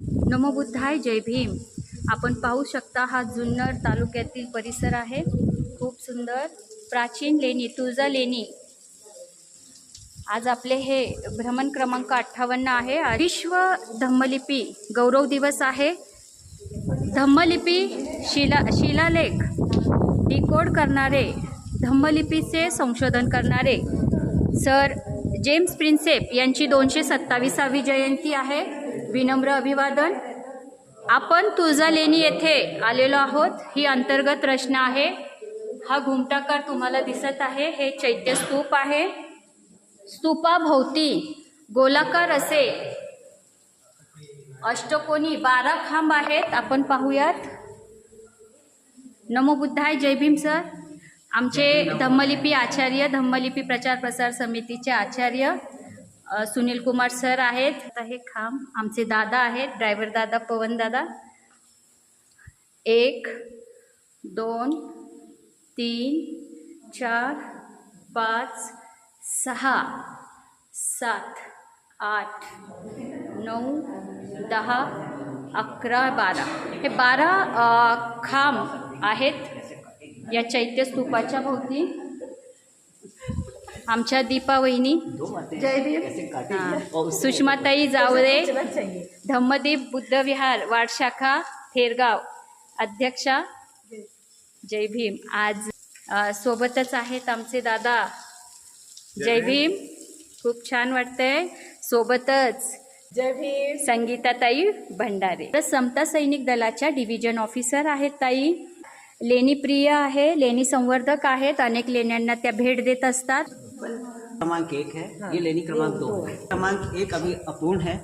नमो बुद्धाय, जय भीम. आपण पाहू शकता हा जुन्नर तालुक्यातील परिसर आहे. खूप सुंदर प्राचीन लेणी, तुळजा लेणी. आज आपले हे भ्रमण क्रमांक 58 आहे. विश्व धम्मलिपी गौरव दिवस आहे. धम्मलिपी शिलालेख डिकोड करणारे, धम्मलिपीचे संशोधन करणारे सर जेम्स प्रिन्सेप यांची 227वी जयंती आहे. विनम्र अभिवादन. आपण तुळजा लेणी येथे आलेलो आहोत. ही अंतर्गत रचना आहे. हा घुमटाकार तुम्हाला दिसत आहे. हे चैत्य स्तूप आहे. स्तूपाभोवती गोलाकार असे अष्टकोनी 12 खांब आहेत. आपण पाहूयात. नमो बुद्धाय, जय भीम सर. आमचे धम्मलिपी आचार्य, धम्मलिपी प्रचार प्रसार समितीचे आचार्य सुनील कुमार सर आहेत. आता हे खांब आमचे दादा आहेत, ड्रायव्हर दादा, पवन दादा. 1 2 3 4 5 6 7 8 9 10 11 12 हे 12 खांब आहेत या चैत्य स्तूपाच्या भोवती. आमच्या दीपा वहिनी, जय भीम. सुषमाताई जावरे, धम्मदीप बुद्धविहार वाडशाखा थेरगाव अध्यक्षा, जय भीम. आज सोबतच आहेत आमचे दादा. जय भीम. खूप छान वाटतंय. सोबतच जय भीम. संगीताताई भंडारे, तर समता सैनिक दलाच्या डिव्हिजन ऑफिसर आहेत ताई. लेणी प्रिय आहे, लेणी संवर्धक आहेत. अनेक लेण्यांना त्या भेट देत असतात. क्रमांक 1 है, ये लेनी क्रमांक 2 है. क्रमांक 1 अभी अपूर्ण है.